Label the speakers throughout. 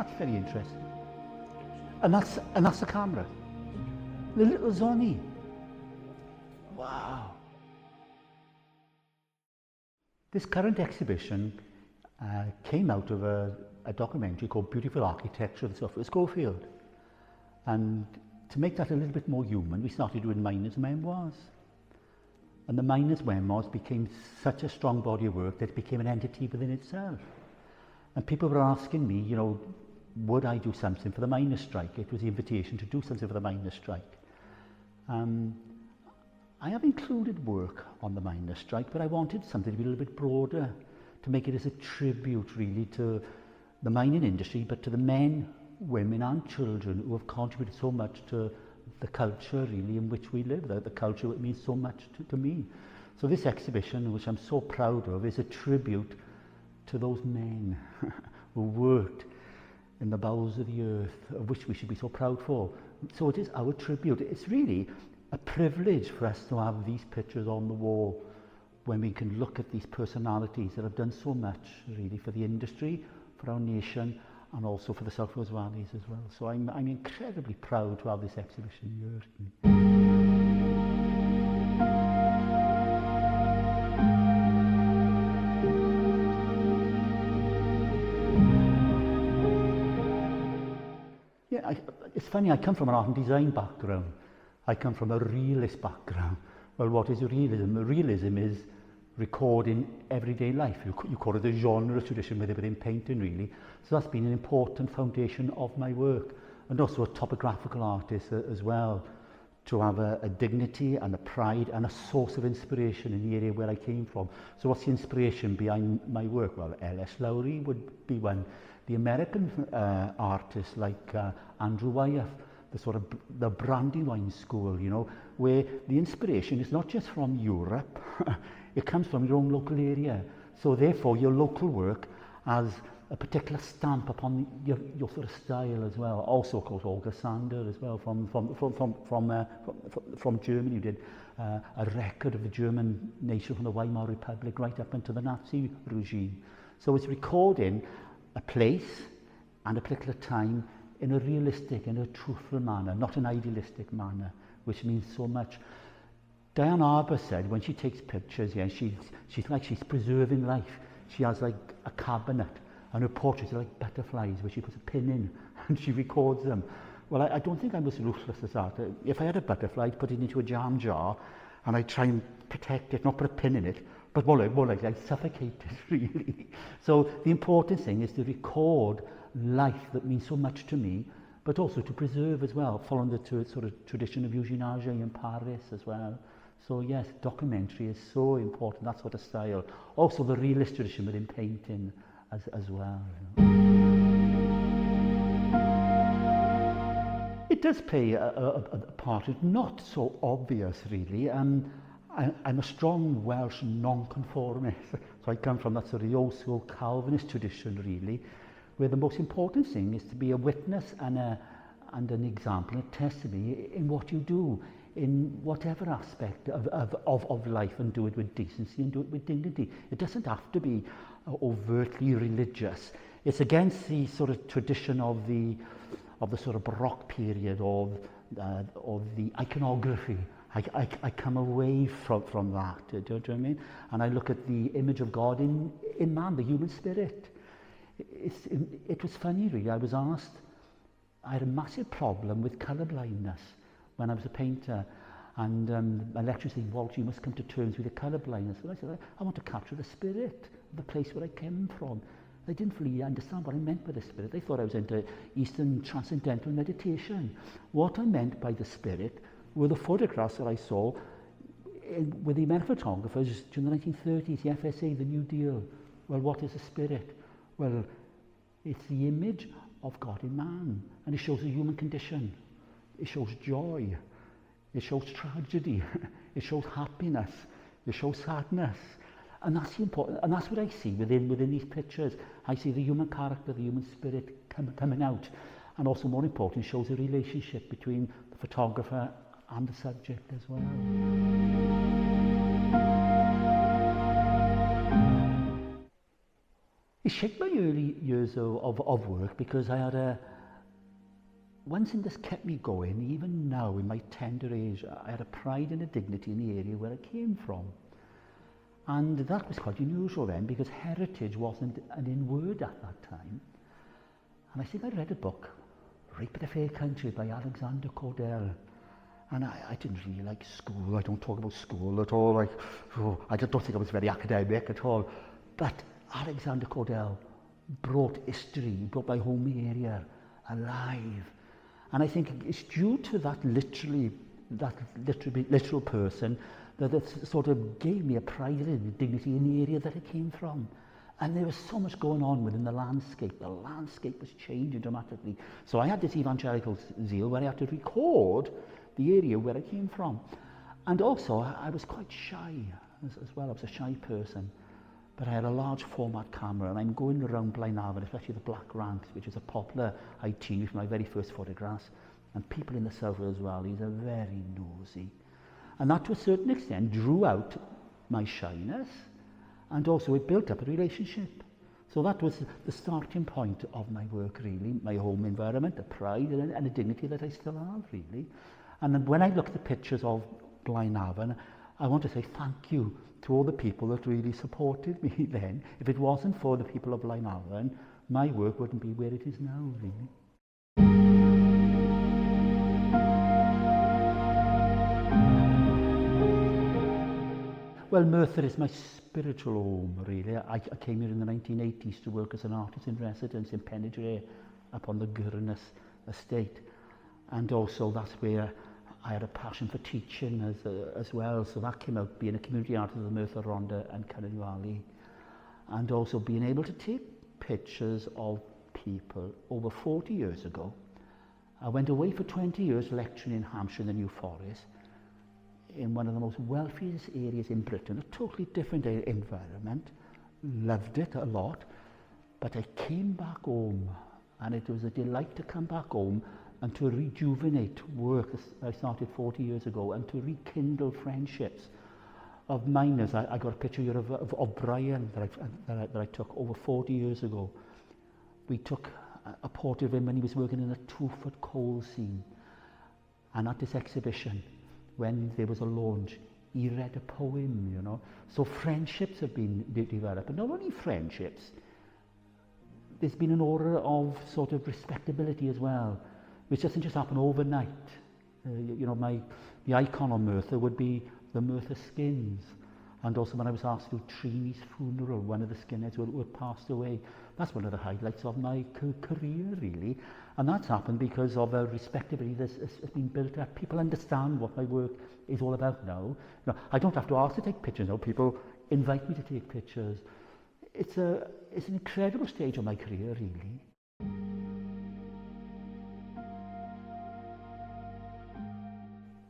Speaker 1: That's very interesting. And that's the camera. The little Zonny. Wow. This current exhibition came out of a documentary called Beautiful Architecture of the Suffolk Schofield. And to make that a little bit more human, we started doing miners' memoirs. And the miners' memoirs became such a strong body of work that it became an entity within itself. And people were asking me, you know, would I do something for the miners' strike? It was the invitation to do something for the miners' strike. I have included work on the miners' strike, but I wanted something to be a little bit broader, to make it as a tribute really to the mining industry, but to the men, women and children who have contributed so much to the culture really in which we live, the culture that means so much to me. So this exhibition, which I'm so proud of, is a tribute to those men who worked in the bowels of the earth, of which we should be so proud for. So it is our tribute. It's really a privilege for us to have these pictures on the wall when we can look at these personalities that have done so much really for the industry, for our nation, and also for the South Wales Valleys as well. So I'm incredibly proud to have this exhibition here. Yeah, it's funny, I come from an art and design background. I come from a realist background. Well, what is realism? Realism is recording everyday life. You call it a genre tradition within painting, really. So that's been an important foundation of my work. And also a topographical artist as well, to have a dignity and a pride and a source of inspiration in the area where I came from. So what's the inspiration behind my work? Well, L.S. Lowry would be one. The American artists like Andrew Wyeth, the Brandywine School, you know, where the inspiration is not just from Europe, it comes from your own local area. So therefore your local work has a particular stamp upon your sort of style as well. Also, of course, Olga Sander as well from Germany, who did a record of the German nation from the Weimar Republic right up into the Nazi regime. So it's recording a place and a particular time in a realistic and a truthful manner, not an idealistic manner, which means so much. Diane Arbor said when she takes pictures, yeah, she's like she's preserving life. She has like a cabinet, and her portraits are like butterflies, where she puts a pin in and she records them. Well, I don't think I'm as ruthless as that. If I had a butterfly, I'd put it into a jam jar, and I'd try and protect it, not put a pin in it, but more like I'd suffocate it, really. So the important thing is to record life that means so much to me, but also to preserve as well, following the sort of tradition of Eugène Auger in Paris as well. So yes, documentary is so important, that sort of style. Also the realist tradition within painting as well. You know. It does play a part, it's not so obvious really. I'm a strong Welsh non-conformist, so I come from that sort of old school Calvinist tradition really, where the most important thing is to be a witness and an example, a testimony in what you do, in whatever aspect of life, and do it with decency and do it with dignity. It doesn't have to be overtly religious. It's against the sort of tradition of the sort of Baroque period of the iconography. I come away from that, do you know what I mean? And I look at the image of God in man, the human spirit. It was funny really, I was asked, I had a massive problem with colour blindness when I was a painter, and my lecturer said, Walter, you must come to terms with your colour blindness. And I said, I want to capture the spirit of the place where I came from. They didn't fully understand what I meant by the spirit. They thought I was into Eastern transcendental meditation. What I meant by the spirit were the photographs that I saw with the men photographers during the 1930s, the FSA, the New Deal. Well, what is a spirit? Well, it's the image of God in man, and it shows the human condition. It shows joy, it shows tragedy, it shows happiness, it shows sadness. And that's the important, and that's what I see within these pictures. I see the human character, the human spirit coming out. And also, more important, it shows the relationship between the photographer and the subject as well. it shaped my early years of work because I had one thing that's kept me going, even now in my tender age, I had a pride and a dignity in the area where I came from. And that was quite unusual then because heritage wasn't an in-word at that time. And I think I read a book, Rape of the Fair Country by Alexander Cordell. And I didn't really like school. I don't talk about school at all. I don't think I was very academic at all. But Alexander Cordell brought history, brought my home area alive. And I think it's due to that literal person that it sort of gave me a pride and dignity in the area that I came from. And there was so much going on within the landscape. The landscape was changing dramatically. So I had this evangelical zeal where I had to record the area where I came from. And also, I was quite shy as well. I was a shy person. But I had a large format camera, and I'm going around Blaenavon, especially the Black Ranks, which is a popular IT with my very first photographs. And people in the south as well, these are very nosy. And that, to a certain extent, drew out my shyness, and also it built up a relationship. So that was the starting point of my work, really, my home environment, a pride and a dignity that I still have, really. And then when I look at the pictures of Blaenavon, I want to say thank you to all the people that really supported me then. If it wasn't for the people of Blaenavon, my work wouldn't be where it is now, really. Well, Merthyr is my spiritual home, really. I came here in the 1980s to work as an artist in residence in Penydre upon the Gyrnys estate. And also that's where I had a passion for teaching as well. So that came out being a community artist of the Merthyr Rhondda and Cynyddu Valley. And also being able to take pictures of people over 40 years ago. I went away for 20 years lecturing in Hampshire in the New Forest, in one of the most wealthiest areas in Britain, a totally different environment, loved it a lot, but I came back home and it was a delight to come back home and to rejuvenate work I started 40 years ago and to rekindle friendships of miners. I got a picture here of Brian that I took over 40 years ago. We took a portrait of him when he was working in a 2-foot coal seam, and at this exhibition, when there was a launch, he read a poem, you know. So friendships have been developed, but not only friendships, there's been an aura of sort of respectability as well, which doesn't just happen overnight. You know, the icon on Merthyr would be the Merthyr skins. And also when I was asked to do Trini's funeral, one of the skinheads who had passed away. That's one of the highlights of my career, really. And that's happened because of a respectability that has been built up. People understand what my work is all about now. You know, I don't have to ask to take pictures now. People invite me to take pictures. It's an incredible stage of my career, really.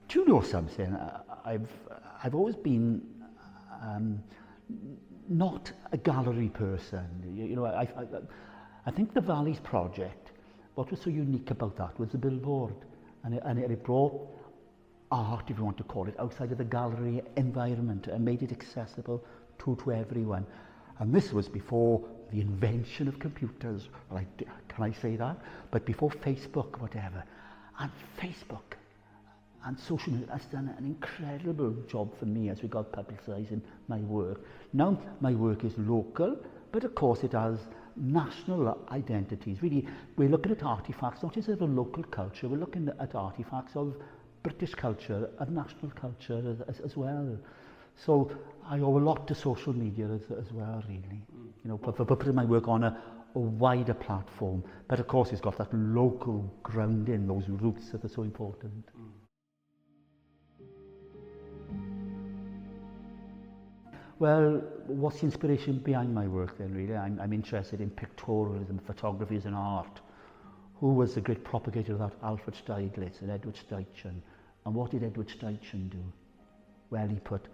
Speaker 1: Do you know something? I've always been not a gallery person. You know, I think the Valleys project, what was so unique about that was the billboard, and it brought art, if you want to call it, outside of the gallery environment and made it accessible to everyone. And this was before the invention of computers. Well, can I say that? But before Facebook, whatever. And Facebook and social media has done an incredible job for me as regard publicising my work. Now my work is local, but of course it has national identities. Really, we're looking at artifacts, not just of a local culture, we're looking at artifacts of British culture, of national culture as well. So I owe a lot to social media as well, really. You know, for putting my work on a wider platform. But of course it's got that local grounding, those roots that are so important. Well, what's the inspiration behind my work then, really? I'm interested in pictorialism, photography as an art. Who was the great propagator of that? Alfred Stieglitz and Edward Steichen. And what did Edward Steichen do? Well, he put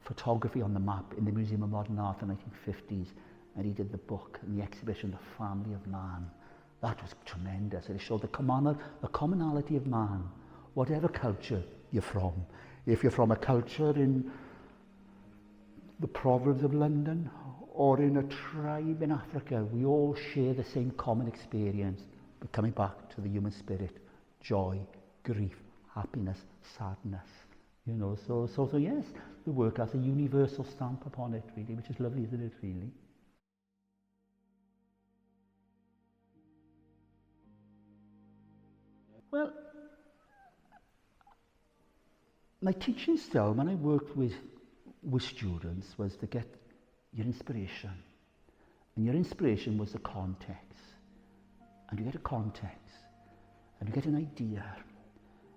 Speaker 1: photography on the map in the Museum of Modern Art in the 1950s, and he did the book and the exhibition, The Family of Man. That was tremendous. It showed the commonality of man, whatever culture you're from. If you're from a culture in the province of London, or in a tribe in Africa, we all share the same common experience, but coming back to the human spirit, joy, grief, happiness, sadness. You know, so yes, the work has a universal stamp upon it, really, which is lovely, isn't it, really? Well, my teaching style, when I worked with students, was to get your inspiration. And your inspiration was the context. And you get a context, and you get an idea,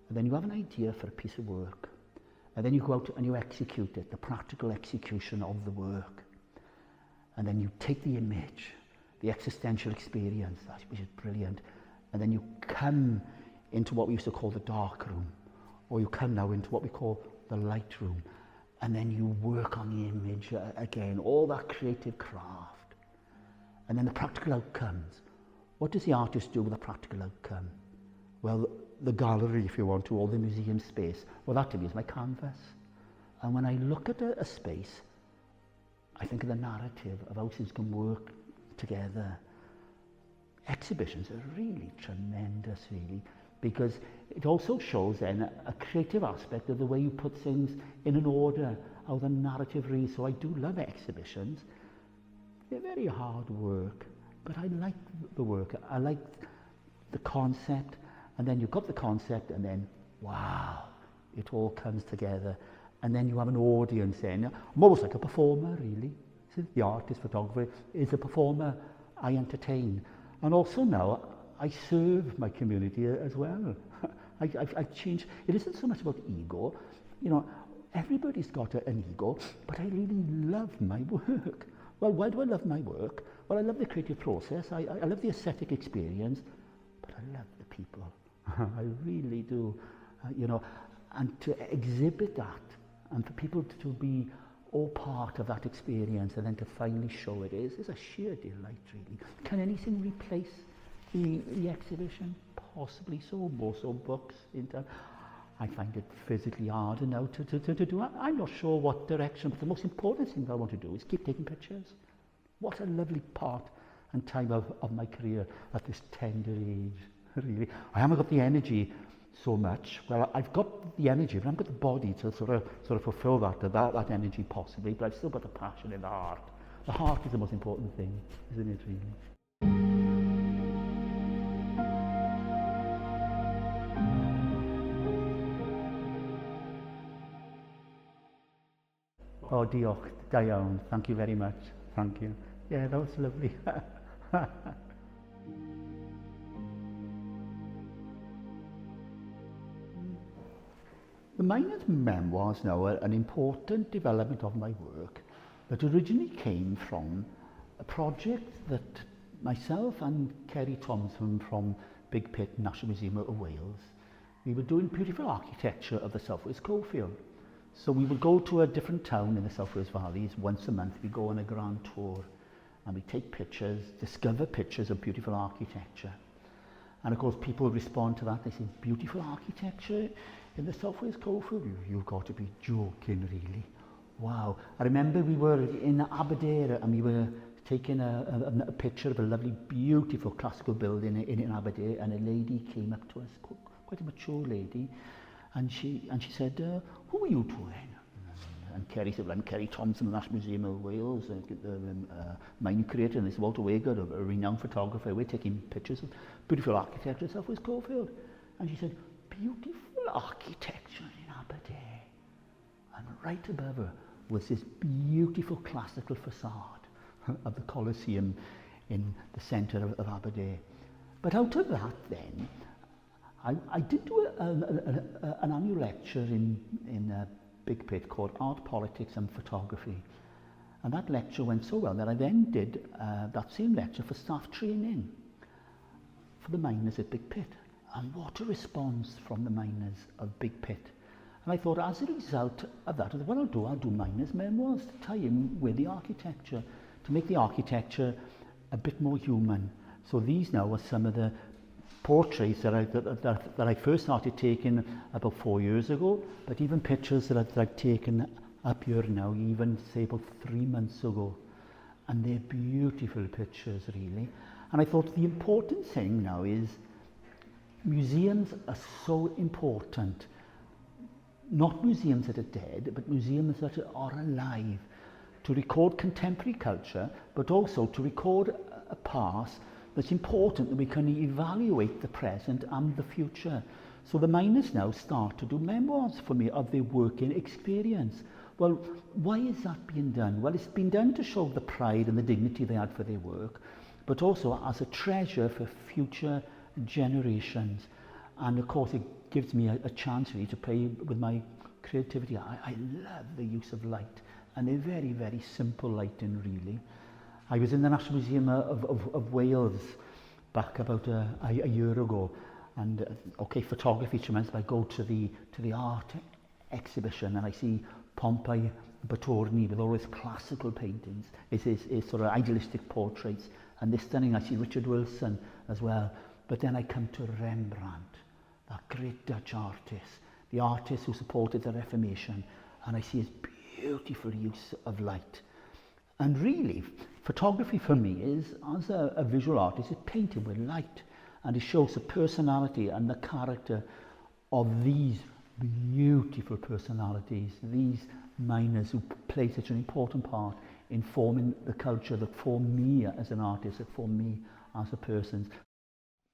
Speaker 1: and then you have an idea for a piece of work, and then you go out and you execute it, the practical execution of the work. And then you take the image, the existential experience, which is brilliant, and then you come into what we used to call the dark room, or you come now into what we call the light room, and then you work on the image again, all that creative craft. And then the practical outcomes. What does the artist do with the practical outcome? Well, the gallery, if you want to, or the museum space, well, that to me is my canvas. And when I look at a space, I think of the narrative of how things can work together. Exhibitions are really tremendous, really, because it also shows then a creative aspect of the way you put things in an order, how the narrative reads. So I do love exhibitions. They're very hard work, but I like the work. I like the concept, and then you've got the concept, and then, wow, it all comes together. And then you have an audience then. I'm almost like a performer, really. The artist, photographer is a performer. I entertain. And also now, I serve my community as well. I've changed. It isn't so much about ego. You know, everybody's got an ego, but I really love my work. Well, why do I love my work? Well, I love the creative process. I love the aesthetic experience, but I love the people. I really do. You know, and to exhibit that, and for people to be all part of that experience, and then to finally show it is a sheer delight, really. Can anything replace the exhibition? Possibly so, more so books. I find it physically harder now to do. I'm not sure what direction, but the most important thing I want to do is keep taking pictures. What a lovely part and time of my career at this tender age, really. I haven't got the energy so much. Well, I've got the energy, but I haven't got the body to sort of fulfill that energy possibly, but I've still got the passion in the heart. The heart is the most important thing, isn't it, really? Oh, diolch, da iawn. Thank you very much. Thank you. Yeah, that was lovely. The Miner's Memoirs now are an important development of my work that originally came from a project that myself and Kerry Thompson from Big Pit National Museum of Wales, we were doing beautiful architecture of the South Wales coalfield. So we would go to a different town in the South Wales Valleys once a month. We go on a grand tour and we take pictures, discover pictures of beautiful architecture. And of course people would respond to that. They say, beautiful architecture in the South Wales coalfield? You've got to be joking, really. Wow. I remember we were in Aberdeen and we were taking a picture of a lovely, beautiful classical building in Aberdeen, and a lady came up to us, quite a mature lady, and she said, who are you doing? And Kerry said, well, I'm Kerry Thompson, the National Museum of Wales, mine creator, and this is Walter Waygood, a renowned photographer. We're taking pictures of beautiful architecture in South Wales coalfield. And she said, beautiful architecture in Aberdeen. And right above her was this beautiful classical facade of the Colosseum in the centre of Aberdeen. But out of that then, I did do an annual lecture in Big Pit called Art, Politics and Photography. And that lecture went so well that I then did that same lecture for staff training for the miners at Big Pit. And what a response from the miners of Big Pit. And I thought, as a result of that, what I'll do miners' memoirs to tie in with the architecture, to make the architecture a bit more human. So these now are some of the portraits that I first started taking about 4 years ago, but even pictures that I've taken up here now, even say about 3 months ago. and they're beautiful pictures really. And I thought the important thing now is museums are so important. Not museums that are dead, but museums that are alive, to record contemporary culture, but also to record a past that's important, that we can evaluate the present and the future. So the miners now start to do memoirs for me of their working experience. Well, why is that being done? Well, it's been done to show the pride and the dignity they had for their work, but also as a treasure for future generations. And of course, it gives me a chance really to play with my creativity. I love the use of light, and they're very, very simple lighting really. I was in the National Museum of Wales back about a year ago, and okay, photography is tremendous, but I go to the art exhibition and I see Pompey Batorni with all his classical paintings, his sort of idealistic portraits, and they're stunning. I see Richard Wilson as well. But then I come to Rembrandt, that great Dutch artist, the artist who supported the Reformation, and I see his beautiful use of light. And really, photography for me is, as a visual artist, is painting with light, and it shows the personality and the character of these beautiful personalities, these miners who play such an important part in forming the culture that formed me as an artist, that formed me as a person.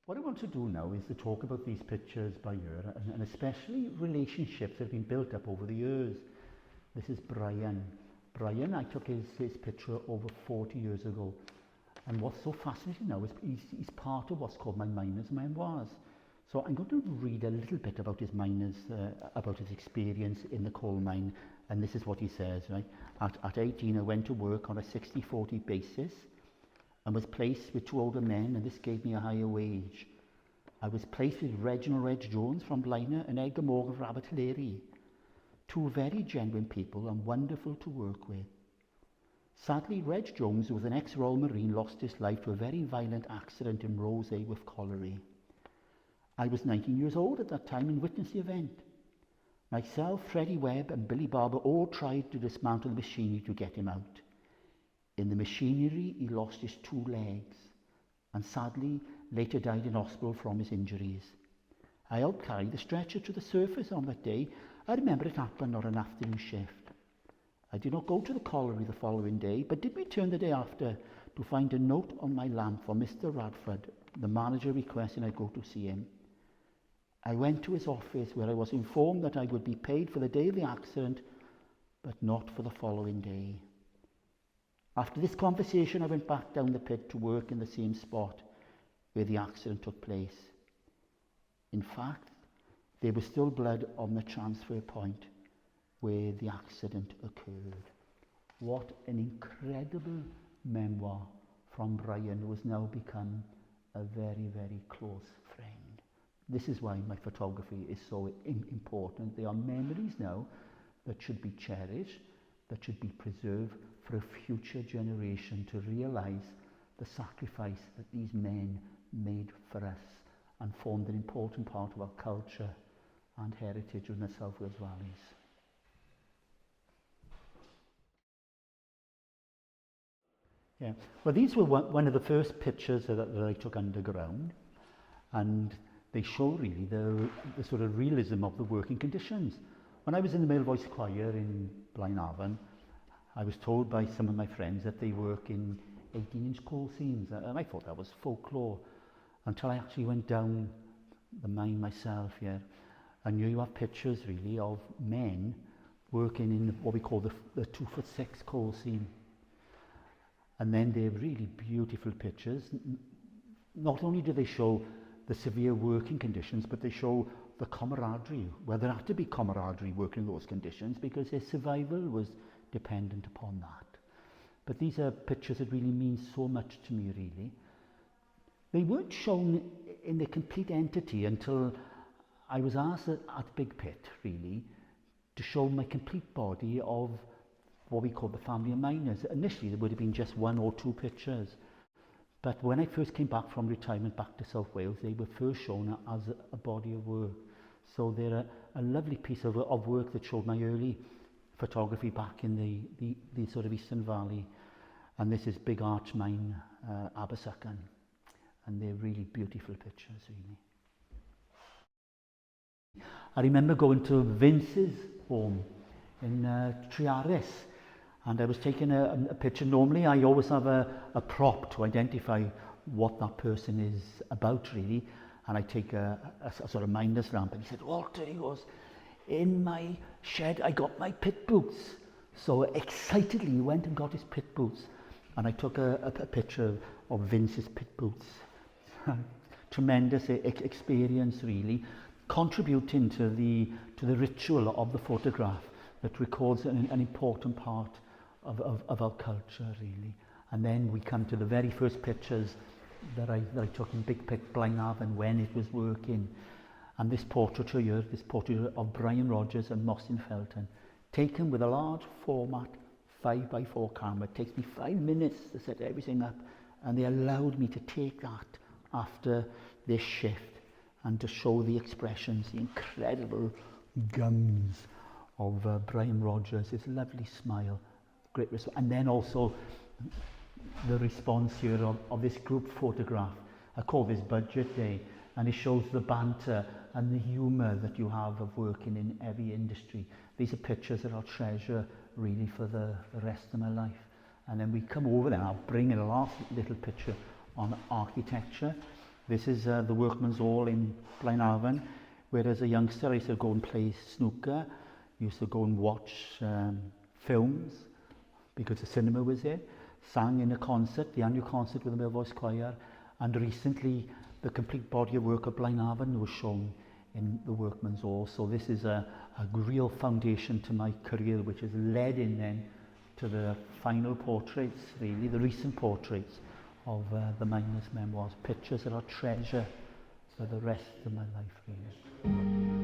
Speaker 1: What I want to do now is to talk about these pictures by year, and especially relationships that have been built up over the years. This is Brian. Brian, I took his picture over 40 years ago. And what's so fascinating now is he's part of what's called my miner's memoirs. So I'm going to read a little bit about his about his experience in the coal mine. And this is what he says, right? At 18, I went to work on a 60-40 basis and was placed with two older men, and this gave me a higher wage. I was placed with Reginald Reg Jones from Blaenau and Edgar Morgan from Abertillery, two very genuine people and wonderful to work with. Sadly, Reg Jones, who was an ex-Royal Marine, lost his life to a very violent accident in Rosay with colliery. I was 19 years old at that time and witnessed the event. Myself, Freddie Webb and Billy Barber all tried to dismantle the machinery to get him out. In the machinery, he lost his two legs and sadly later died in hospital from his injuries. I helped carry the stretcher to the surface on that day. I remember it happened on an afternoon shift. I did not go to the colliery the following day, but did return the day after to find a note on my lamp for Mr. Radford, the manager requesting I go to see him. I went to his office where I was informed that I would be paid for the day of the accident, but not for the following day. After this conversation, I went back down the pit to work in the same spot where the accident took place. In fact, there was still blood on the transfer point where the accident occurred. What an incredible memoir from Brian, who has now become a very, very close friend. This is why my photography is so important. They are memories now that should be cherished, that should be preserved for a future generation to realise the sacrifice that these men made for us and formed an important part of our culture and heritage in the South Wales valleys. Yeah, well, these were one of the first pictures that I took underground, and they show really the sort of realism of the working conditions. When I was in the Male Voice Choir in Blaenavon, I was told by some of my friends that they work in 18-inch coal seams, and I thought that was folklore until I actually went down the mine myself, yeah. And here you have pictures really of men working in what we call the 2'6" coal seam. And then they're really beautiful pictures. Not only do they show the severe working conditions, but they show the camaraderie, where there had to be camaraderie working in those conditions because their survival was dependent upon that. But these are pictures that really mean so much to me, really. They weren't shown in their complete entity until I was asked at Big Pit, really, to show my complete body of what we call the family of miners. Initially, there would have been just one or two pictures. But when I first came back from retirement back to South Wales, they were first shown as a body of work. So they're a lovely piece of work that showed my early photography back in the sort of Eastern Valley. And this is Big Arch Mine, Abersychan, and they're really beautiful pictures, really. I remember going to Vince's home in Trearis, and I was taking a picture. Normally I always have a prop to identify what that person is about, really, and I take a sort of mindless lamp, and he said, Walter, he goes, in my shed I got my pit boots. So excitedly he went and got his pit boots, and I took a picture of Vince's pit boots. Tremendous experience, really, contributing to the ritual of the photograph that records an important part of our culture, really. And then we come to the very first pictures that I took in Big Pit, Blaenavon, when it was working. And this portraiture here, this portrait of Brian Rogers and Mostyn Felton, taken with a large format 5x4 camera. It takes me 5 minutes to set everything up, and they allowed me to take that after this shift and to show the expressions, the incredible gums of Brian Rogers, his lovely smile, great response. And then also the response here of this group photograph. I call this Budget Day, and it shows the banter and the humour that you have of working in every industry. These are pictures that I'll treasure really for the rest of my life. And then we come over there, I'll bring in a last little picture on architecture. This is the Workman's Hall in Blaenavon, where as a youngster I used to go and play snooker, used to go and watch films because the cinema was there, sang in a concert, the annual concert with the Male Voice Choir, and recently the complete body of work of Blaenavon was shown in the Workman's Hall. So this is a real foundation to my career, which has led in then to the final portraits, really, the recent portraits of the miner's memoirs, pictures that I'll treasure for the rest of my life, really.